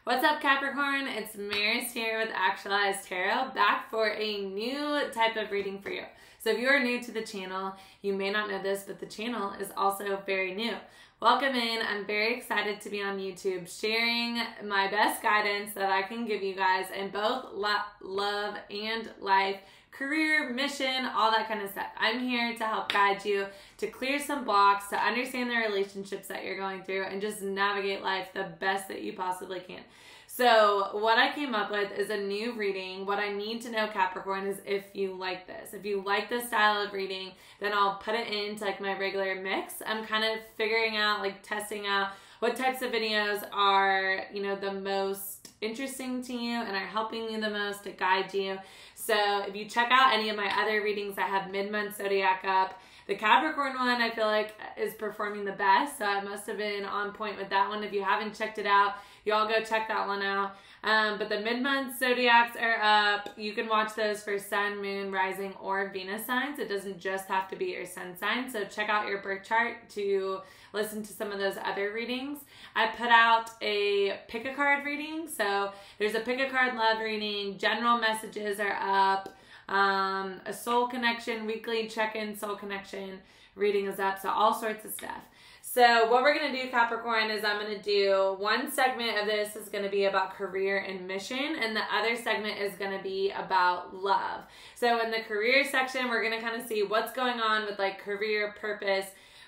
What's up, Capricorn? It's Maris here with Actualized Tarot, back for a new type of reading for you. So if you are new to the channel, you may not know this, but the channel is also very new. Welcome in. I'm very excited to be on YouTube sharing my best guidance that I can give you guys in both love and life, career, mission, all that kind of stuff. I'm here to help guide you to clear some blocks, to understand the relationships that you're going through, and just navigate life the best that you possibly can. So what I came up with is a new reading. What I need to know, Capricorn, is if you like this. If you like this style of reading, then I'll put it into like my regular mix. I'm kind of figuring out, like testing out what types of videos are, the most interesting to you and are helping you the most to guide you. So if you check out any of my other readings, I have mid-month zodiac up. The Capricorn one I feel like is performing the best, so I must have been on point with that one. If you haven't checked it out, y'all go check that one out. But the mid-month zodiacs are up. You can watch those for sun, moon, rising, or Venus signs. It doesn't just have to be your sun sign. So check out your birth chart to listen to some of those other readings. I put out a pick a card reading. So there's a pick a card love reading. General messages are up. A soul connection, weekly check-in soul connection reading is up. So all sorts of stuff. So what we're going to do, Capricorn, is I'm going to do one segment of this is going to be about career and mission, and the other segment is going to be about love. So in the career section, we're going to kind of see what's going on with like career, purpose,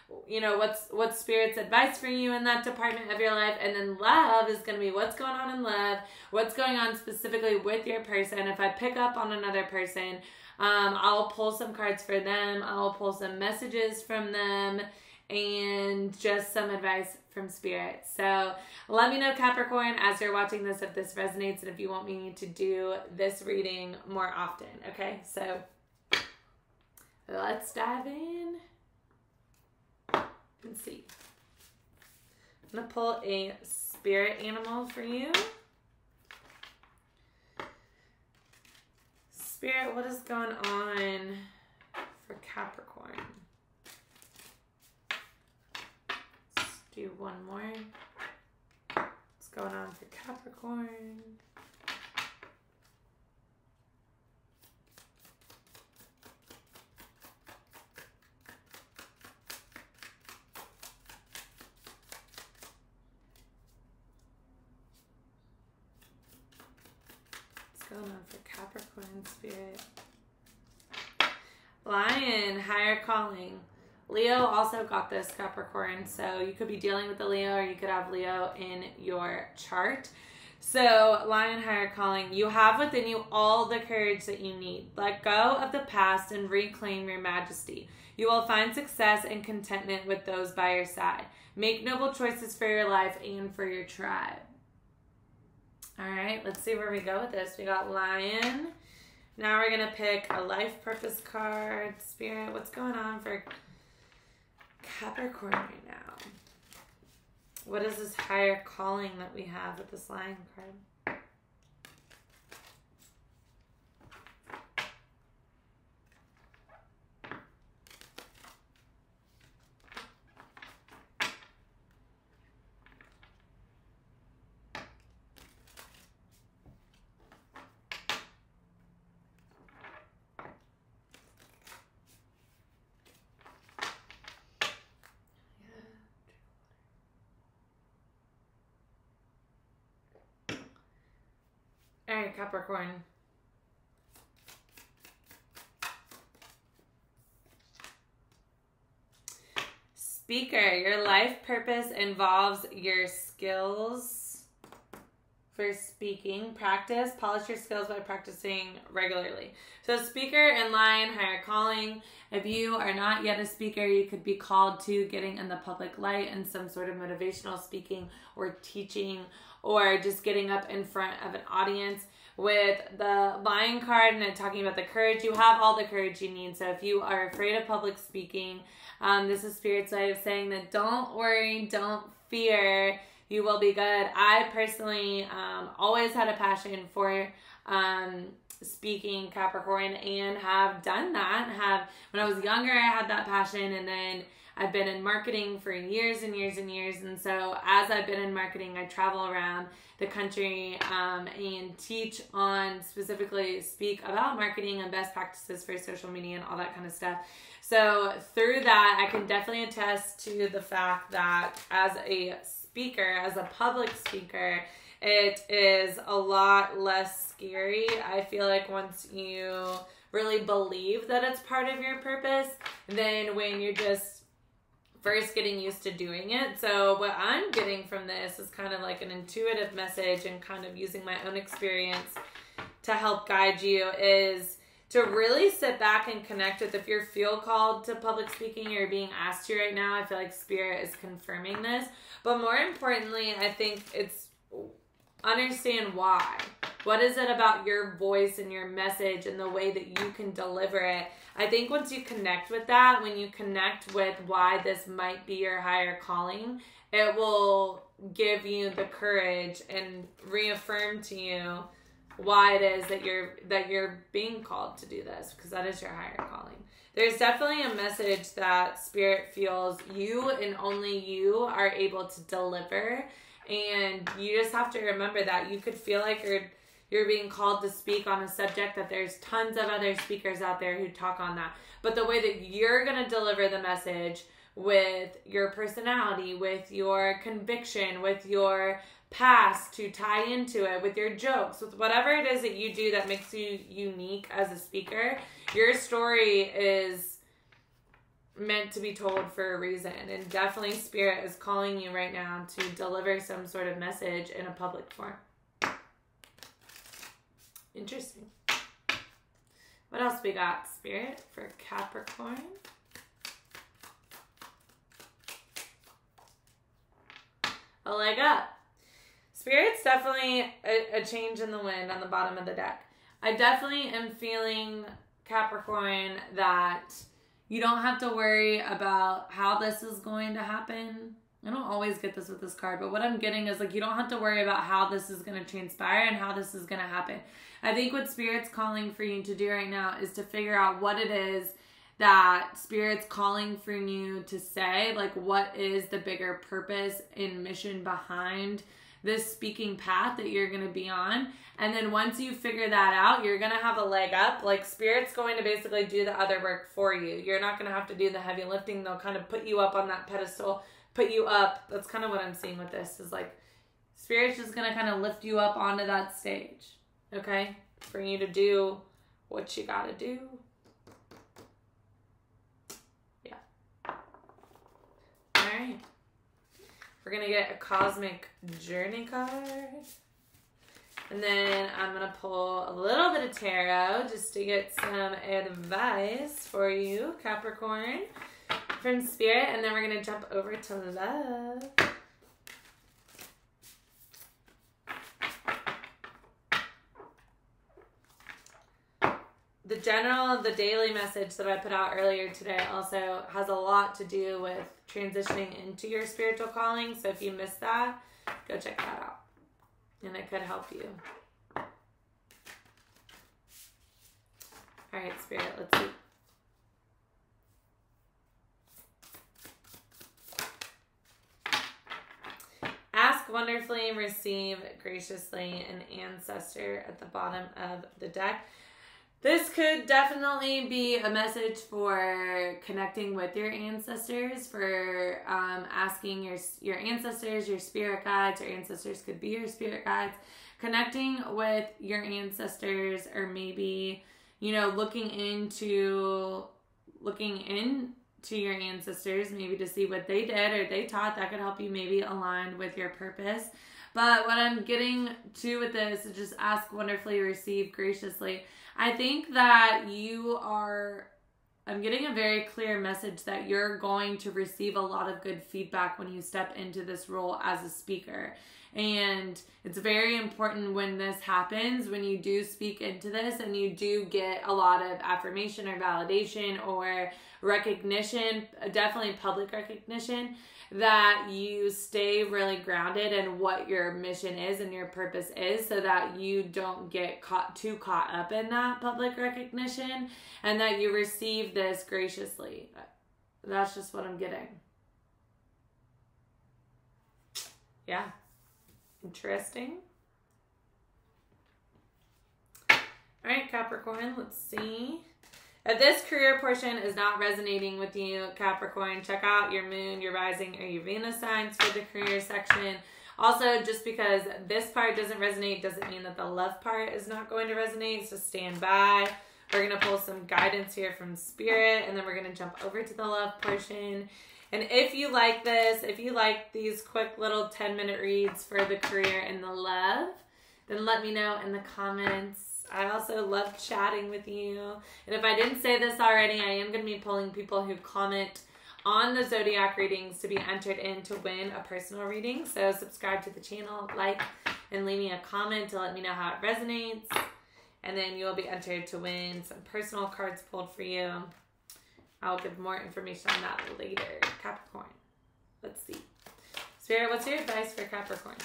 what's Spirit's advice for you in that department of your life. And then love is going to be what's going on in love, what's going on specifically with your person. If I pick up on another person, I'll pull some cards for them. I'll pull some messages from them and just some advice from Spirit. So let me know, Capricorn, as you're watching this, if this resonates and if you want me to do this reading more often. Okay, so let's dive in and see. I'm going to pull a spirit animal for you. Spirit, what is going on for Capricorn? Let's do one more. What's going on for Capricorn? Going on for Capricorn, Spirit? Lion, higher calling. Leo also got this, Capricorn. So you could be dealing with the Leo, or you could have Leo in your chart. So Lion, higher calling. You have within you all the courage that you need. Let go of the past and reclaim your majesty. You will find success and contentment with those by your side. Make noble choices for your life and for your tribe. All right, let's see where we go with this. We got Lion. Now we're going to pick a life purpose card. Spirit, what's going on for Capricorn right now? What is this higher calling that we have with this Lion card? All right, Capricorn. Speaker, your life purpose involves your skills for speaking. Practice, polish your skills by practicing regularly. So speaker and Lion, higher calling. If you are not yet a speaker, you could be called to getting in the public light and some sort of motivational speaking or teaching, or just getting up in front of an audience. With the Lion card and it talking about the courage, you have all the courage you need. So if you are afraid of public speaking, this is Spirit's way of saying that don't worry, don't fear, you will be good. I personally always had a passion for speaking, Capricorn, and have done that. When I was younger, I had that passion, and then I've been in marketing for years and years and years. And so as I've been in marketing, I travel around the country and teach on, specifically speak about marketing and best practices for social media and all that kind of stuff. So through that, I can definitely attest to the fact that as a speaker, as a public speaker, it is a lot less scary. I feel like once you really believe that it's part of your purpose than when you're just first getting used to doing it. So what I'm getting from this is kind of like an intuitive message, and kind of using my own experience to help guide you, is to really sit back and connect with, if you feel called to public speaking or you're being asked to right now, I feel like Spirit is confirming this. But more importantly, I think it's understand why. What is it about your voice and your message and the way that you can deliver it? I think once you connect with that, when you connect with why this might be your higher calling, it will give you the courage and reaffirm to you why it is that you're being called to do this, because that is your higher calling. There's definitely a message that Spirit feels you and only you are able to deliver. And you just have to remember that. You could feel like you're being called to speak on a subject that there's tons of other speakers out there who talk on that. But the way that you're going to deliver the message, with your personality, with your conviction, with your past to tie into it, with your jokes, with whatever it is that you do that makes you unique as a speaker, your story is meant to be told for a reason. And definitely Spirit is calling you right now to deliver some sort of message in a public forum. Interesting. What else we got, Spirit, for Capricorn? A leg up. Spirit's definitely a change in the wind on the bottom of the deck. I definitely am feeling, Capricorn, that you don't have to worry about how this is going to happen. I don't always get this with this card, but what I'm getting is like you don't have to worry about how this is going to transpire and how this is going to happen. I think what Spirit's calling for you to do right now is to figure out what it is that Spirit's calling for you to say. Like, what is the bigger purpose and mission behind this speaking path that you're going to be on? And then once you figure that out, you're going to have a leg up. Like, Spirit's going to basically do the other work for you. You're not going to have to do the heavy lifting. They'll kind of put you up on that pedestal, put you up. That's kind of what I'm seeing with this, is like Spirit's just going to kind of lift you up onto that stage, okay? For you to do what you got to do. Yeah. All right. We're going to get a Cosmic Journey card. And then I'm going to pull a little bit of tarot just to get some advice for you, Capricorn, from Spirit. And then we're going to jump over to love. The general, the daily message that I put out earlier today also has a lot to do with transitioning into your spiritual calling. So if you missed that, go check that out. And it could help you. All right, Spirit, let's see. Ask wonderfully, receive graciously, an ancestor at the bottom of the deck. This could definitely be a message for connecting with your ancestors, for asking your ancestors, your spirit guides. Your ancestors could be your spirit guides. Connecting with your ancestors, or maybe, you know, looking into your ancestors, maybe to see what they did or they taught. That could help you maybe align with your purpose. But what I'm getting to with this is just ask wonderfully, receive graciously. I think that I'm getting a very clear message that you're going to receive a lot of good feedback when you step into this role as a speaker. And it's very important when this happens, when you do speak into this and you do get a lot of affirmation or validation or recognition, definitely public recognition, that you stay really grounded in what your mission is and your purpose is, so that you don't get too caught up in that public recognition, and that you receive this graciously. That's just what I'm getting. Yeah. Interesting. All right, Capricorn, let's see. If this career portion is not resonating with you, Capricorn, check out your moon, your rising, or your Venus signs for the career section. Also, just because this part doesn't resonate doesn't mean that the love part is not going to resonate, so stand by. We're going to pull some guidance here from Spirit, and then we're going to jump over to the love portion. And if you like this, if you like these quick little 10-minute reads for the career and the love, then let me know in the comments. I also love chatting with you. And if I didn't say this already, I am going to be pulling people who comment on the zodiac readings to be entered in to win a personal reading. So subscribe to the channel, like, and leave me a comment to let me know how it resonates. And then you'll be entered to win some personal cards pulled for you. I'll give more information on that later. Capricorn. Let's see. Spirit, what's your advice for Capricorn?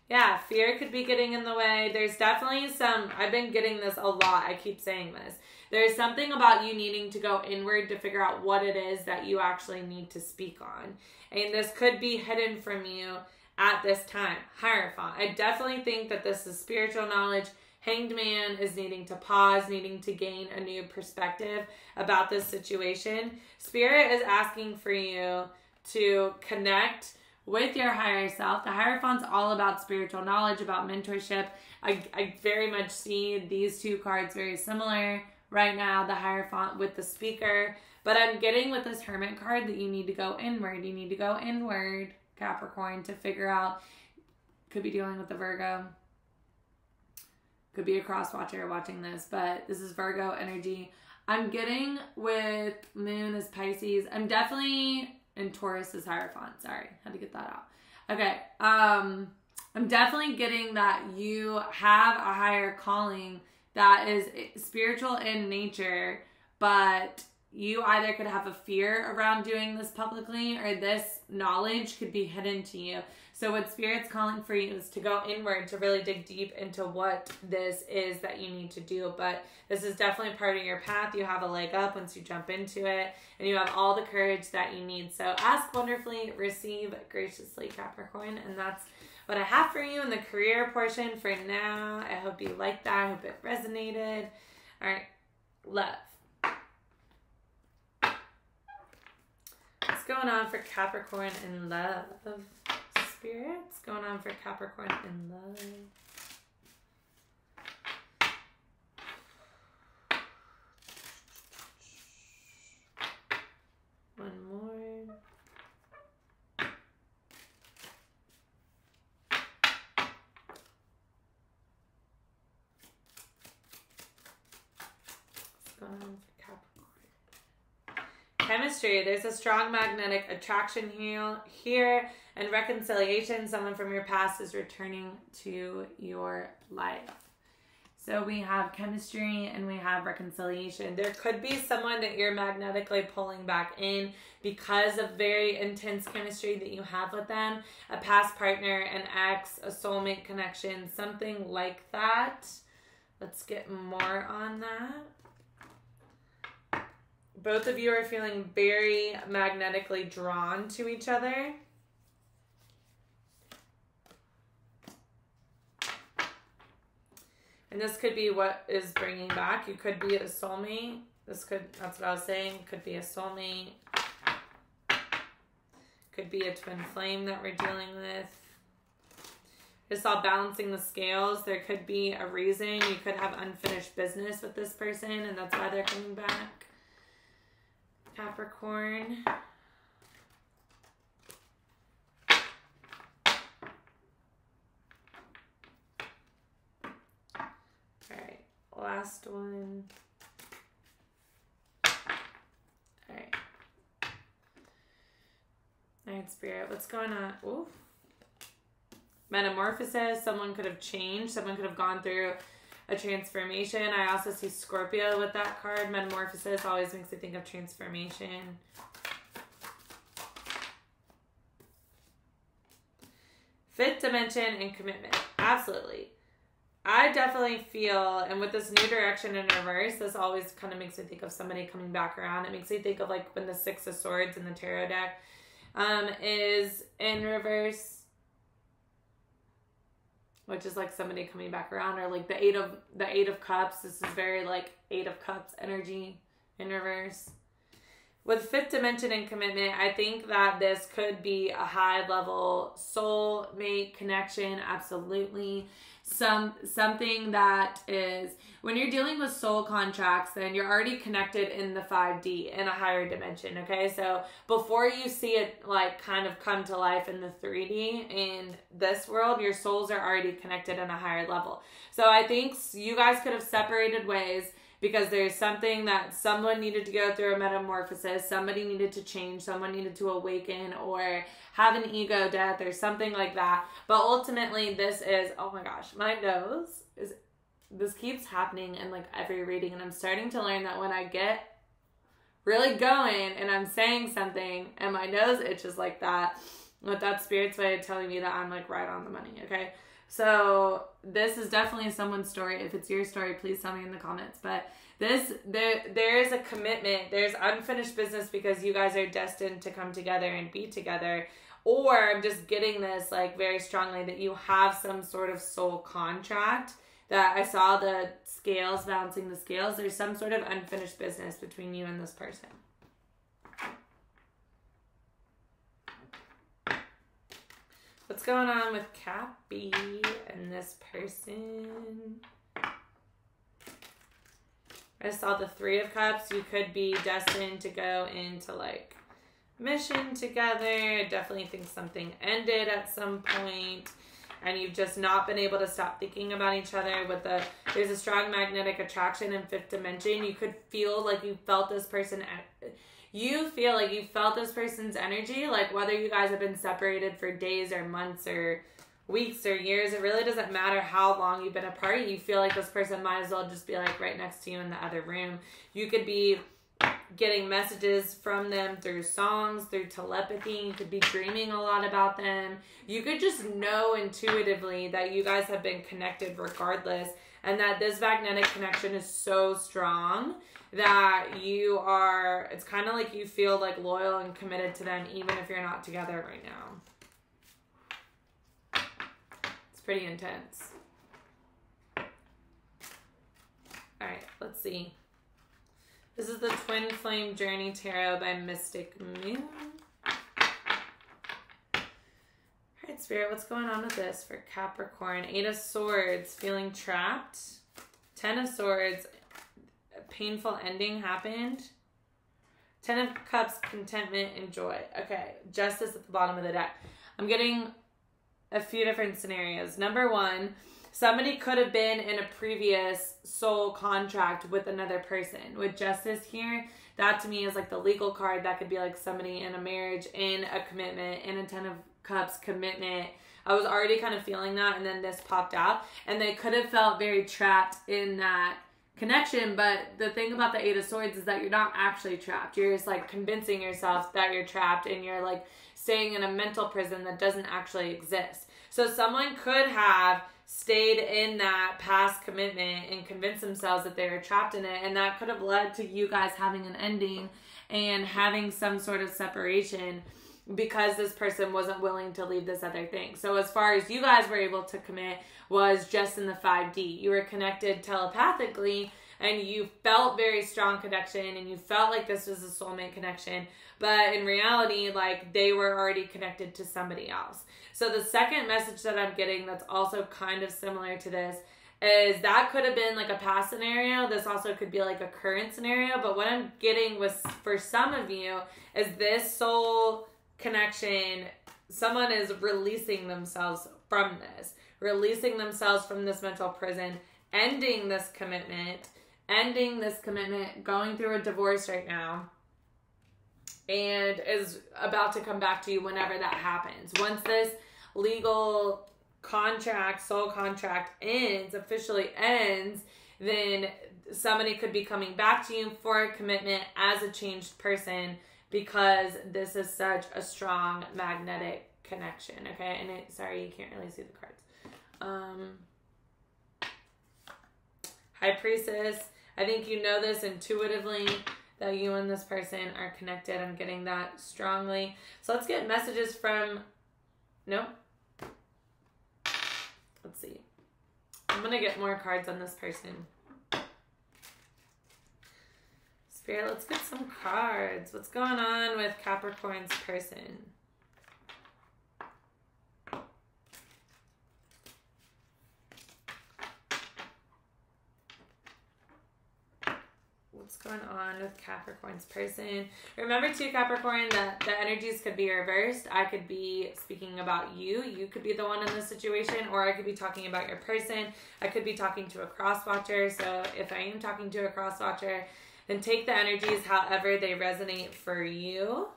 Yeah, fear could be getting in the way. There's definitely some, I've been getting this a lot. I keep saying this. There's something about you needing to go inward to figure out what it is that you actually need to speak on. And this could be hidden from you at this time. Hierophant. I definitely think that this is spiritual knowledge. Hanged Man is needing to pause, needing to gain a new perspective about this situation. Spirit is asking for you to connect with your higher self. The Hierophant's all about spiritual knowledge, about mentorship. I very much see these two cards very similar right now, the Hierophant with the Speaker. But I'm getting with this Hermit card that you need to go inward. You need to go inward, Capricorn, to figure out, could be dealing with the Virgo. Could be a cross watcher watching this, but this is Virgo energy. I'm getting with Moon as Pisces. I'm definitely... And Taurus is Hierophant. Sorry, had to get that out. Okay. I'm definitely getting that you have a higher calling that is spiritual in nature, but you either could have a fear around doing this publicly or this knowledge could be hidden to you. So what Spirit's calling for you is to go inward, to really dig deep into what this is that you need to do. But this is definitely part of your path. You have a leg up once you jump into it, and you have all the courage that you need. So ask wonderfully, receive graciously, Capricorn. And that's what I have for you in the career portion for now. I hope you liked that. I hope it resonated. All right, love. What's going on for Capricorn in love? Spirit, what's going on for Capricorn in love? One more. What's going on for Capricorn? Chemistry. There's a strong magnetic attraction here and reconciliation. Someone from your past is returning to your life. So we have chemistry and we have reconciliation. There could be someone that you're magnetically pulling back in because of very intense chemistry that you have with them. A past partner, an ex, a soulmate connection, something like that. Let's get more on that. Both of you are feeling very magnetically drawn to each other. And this could be what is bringing back. You could be a soulmate. That's what I was saying. Could be a soulmate. Could be a twin flame that we're dealing with. It's all balancing the scales. There could be a reason. You could have unfinished business with this person, and that's why they're coming back. Capricorn. Alright, last one. Alright. Alright, Spirit, what's going on? Ooh. Metamorphosis. Someone could have changed. Someone could have gone through a transformation. I also see Scorpio with that card. Metamorphosis always makes me think of transformation. Fifth dimension and commitment. Absolutely. I definitely feel, and with this new direction in reverse, this always kind of makes me think of somebody coming back around. It makes me think of like when the Six of Swords in the tarot deck is in reverse, which is like somebody coming back around, or like the Eight of Cups. This is very like Eight of Cups energy in reverse. With fifth dimension and commitment, I think that this could be a high level soulmate connection. Absolutely. Something that is, when you're dealing with soul contracts, then you're already connected in the 5D in a higher dimension. Okay. So before you see it like kind of come to life in the 3D in this world, your souls are already connected in a higher level. So I think you guys could have separated ways, because there's something that someone needed to go through a metamorphosis, somebody needed to change, someone needed to awaken or have an ego death or something like that. But ultimately this is, oh my gosh, my nose is, this keeps happening in like every reading, and I'm starting to learn that when I get really going and I'm saying something and my nose itches like that, with that spirit's way of telling me that I'm like right on the money, okay? So this is definitely someone's story. If it's your story, please tell me in the comments. But there is a commitment. There's unfinished business because you guys are destined to come together and be together. Or I'm just getting this like very strongly that you have some sort of soul contract. That I saw the scales, balancing the scales. There's some sort of unfinished business between you and this person. What's going on with Cappy and this person? I saw the Three of Cups. You could be destined to go into like mission together. I definitely think something ended at some point, and you've just not been able to stop thinking about each other. With there's a strong magnetic attraction in fifth dimension. You could feel like you felt this person. You feel like you felt this person's energy, like whether you guys have been separated for days or months or weeks or years, it really doesn't matter how long you've been apart. You feel like this person might as well just be like right next to you in the other room. You could be getting messages from them through songs, through telepathy. You could be dreaming a lot about them. You could just know intuitively that you guys have been connected regardless, and that this magnetic connection is so strong that you are, it's kind of like you feel like loyal and committed to them even if you're not together right now. It's pretty intense. All right, let's see. This is the Twin Flame Journey Tarot by Mystic Moon. All right, Spirit, what's going on with this for Capricorn? Eight of Swords, feeling trapped. 10 of Swords, painful ending happened. 10 of Cups, contentment and joy. Okay, Justice at the bottom of the deck. I'm getting a few different scenarios. Number one, somebody could have been in a previous soul contract with another person. With Justice here, that to me is like the legal card. That could be like somebody in a marriage, in a commitment, in a 10 of Cups commitment. I was already kind of feeling that, and then this popped out. And they could have felt very trapped in that connection, but the thing about the Eight of Swords is that you're not actually trapped. You're just like convincing yourself that you're trapped, and you're like staying in a mental prison that doesn't actually exist. So someone could have stayed in that past commitment and convinced themselves that they were trapped in it, and that could have led to you guys having an ending and having some sort of separation because this person wasn't willing to leave this other thing. So as far as you guys were able to commit was just in the 5D. You were connected telepathically, and you felt very strong connection, and you felt like this was a soulmate connection. But in reality, like, they were already connected to somebody else. So the second message that I'm getting that's also kind of similar to this is that could have been like a past scenario. This also could be like a current scenario. But what I'm getting was, for some of you, is this soul connection, someone is releasing themselves from this. Releasing themselves from this mental prison, ending this commitment, going through a divorce right now, and is about to come back to you whenever that happens. Once this legal contract, soul contract ends, officially ends, then somebody could be coming back to you for a commitment as a changed person, because this is such a strong magnetic connection, okay? And sorry, you can't really see the cards. High Priestess. I think you know this intuitively, that you and this person are connected. I'm getting that strongly. So let's get messages from, no. Let's see. I'm going to get more cards on this person. Spirit, let's get some cards. What's going on with Capricorn's person? What's going on with Capricorn's person? Remember too, Capricorn, that the energies could be reversed. I could be speaking about you. You could be the one in this situation, or I could be talking about your person. I could be talking to a cross-watcher. So if I am talking to a cross-watcher, then take the energies however they resonate for you.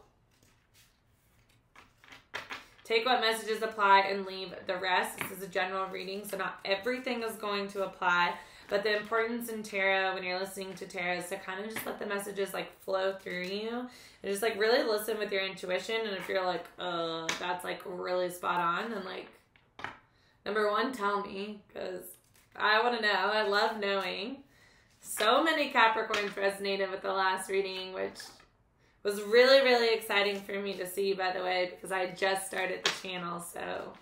Take what messages apply and leave the rest. This is a general reading, so not everything is going to apply. But the importance in tarot, when you're listening to tarot, is to kind of just let the messages like flow through you. And just like really listen with your intuition. And if you're like, that's like really spot on, then like, number one, tell me. Because I want to know. I love knowing. So many Capricorns resonated with the last reading, which was really, really exciting for me to see, by the way, because I just started the channel. So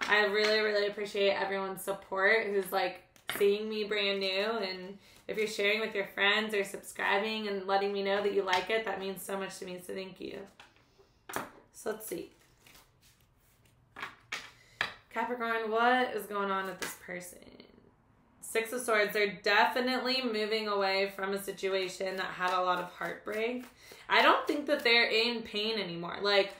I really, really appreciate everyone's support who's like seeing me brand new. And if you're sharing with your friends or subscribing and letting me know that you like it, that means so much to me. So thank you. So let's see. Capricorn, what is going on with this person? Six of Swords. They're definitely moving away from a situation that had a lot of heartbreak. I don't think that they're in pain anymore. Like,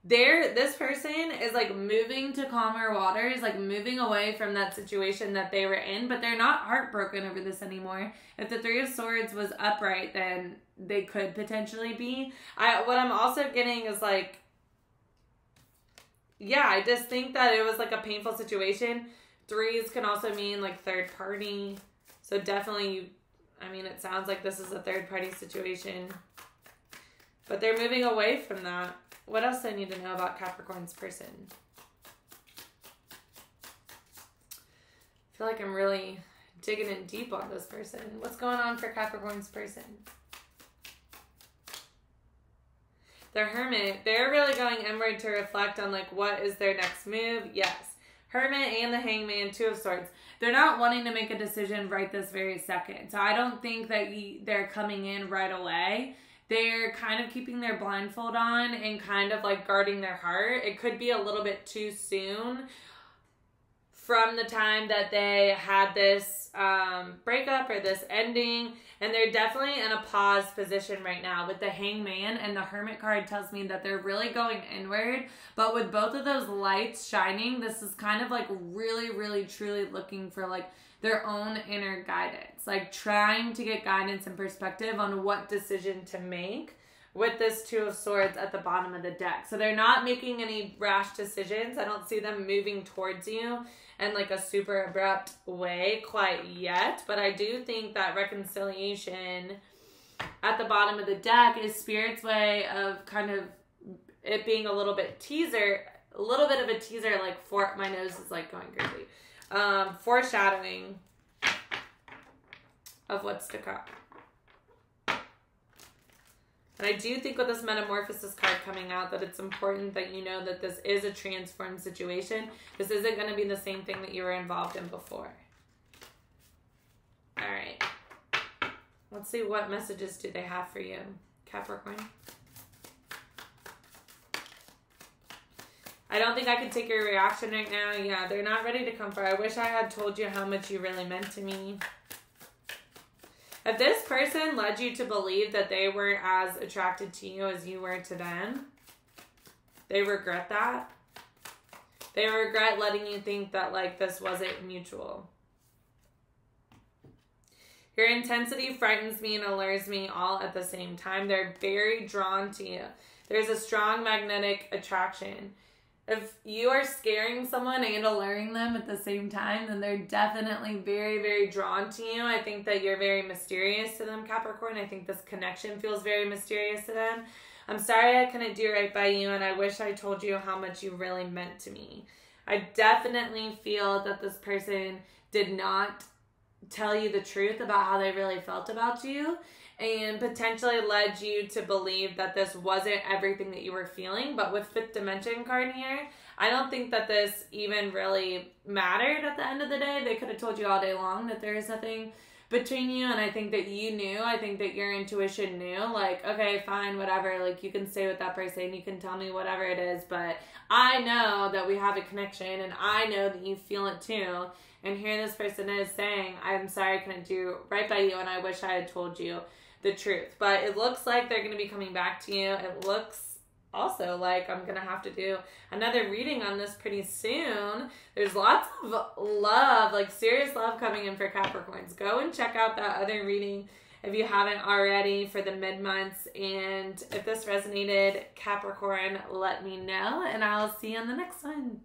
this person is like moving to calmer waters, like moving away from that situation that they were in, but they're not heartbroken over this anymore. If the Three of Swords was upright, then they could potentially be. What I'm also getting is like, yeah, I just think that it was like a painful situation. Threes can also mean like third party. So definitely, it sounds like this is a third party situation. But they're moving away from that. What else do I need to know about Capricorn's person? I feel like I'm really digging in deep on this person. What's going on for Capricorn's person? The Hermit. They're really going inward to reflect on like what is their next move. Yes. Hermit and the Hangman, Two of Swords. They're not wanting to make a decision right this very second. So I don't think that they're coming in right away. They're kind of keeping their blindfold on and kind of like guarding their heart. It could be a little bit too soon from the time that they had this breakup or this ending. And they're definitely in a pause position right now with the Hangman, and the Hermit card tells me that they're really going inward. But with both of those lights shining, this is kind of like really, really, truly looking for like their own inner guidance, like trying to get guidance and perspective on what decision to make with this Two of Swords at the bottom of the deck. So they're not making any rash decisions. I don't see them moving towards you in like a super abrupt way quite yet, but I do think that reconciliation at the bottom of the deck is Spirit's way of kind of it being a little bit of a teaser, like for my nose is like going crazy. Foreshadowing of what's to come. And I do think with this Metamorphosis card coming out that it's important that you know that this is a transformed situation. This isn't going to be the same thing that you were involved in before. All right. Let's see what messages do they have for you, Capricorn. I don't think I can take your reaction right now. Yeah, they're not ready to come forward. I wish I had told you how much you really meant to me. If this person led you to believe that they weren't as attracted to you as you were to them, they regret that. They regret letting you think that like this wasn't mutual. Your intensity frightens me and allures me all at the same time. They're very drawn to you. There's a strong magnetic attraction. If you are scaring someone and alluring them at the same time, then they're definitely very, very drawn to you. I think that you're very mysterious to them, Capricorn. I think this connection feels very mysterious to them. I'm sorry I couldn't do right by you, and I wish I told you how much you really meant to me. I definitely feel that this person did not tell you the truth about how they really felt about you, and potentially led you to believe that this wasn't everything that you were feeling. But with fifth dimension card here, I don't think that this even really mattered at the end of the day. They could have told you all day long that there is nothing between you, and I think that you knew. I think that your intuition knew, like, okay, fine, whatever, like, you can stay with that person, you can tell me whatever it is, but I know that we have a connection, and I know that you feel it too. And here this person is saying, I'm sorry I couldn't do right by you, and I wish I had told you the truth. But it looks like they're going to be coming back to you. It looks also like I'm going to have to do another reading on this pretty soon. There's lots of love, like serious love coming in for Capricorns. Go and check out that other reading if you haven't already for the mid-months. And if this resonated, Capricorn, let me know, and I'll see you on the next one.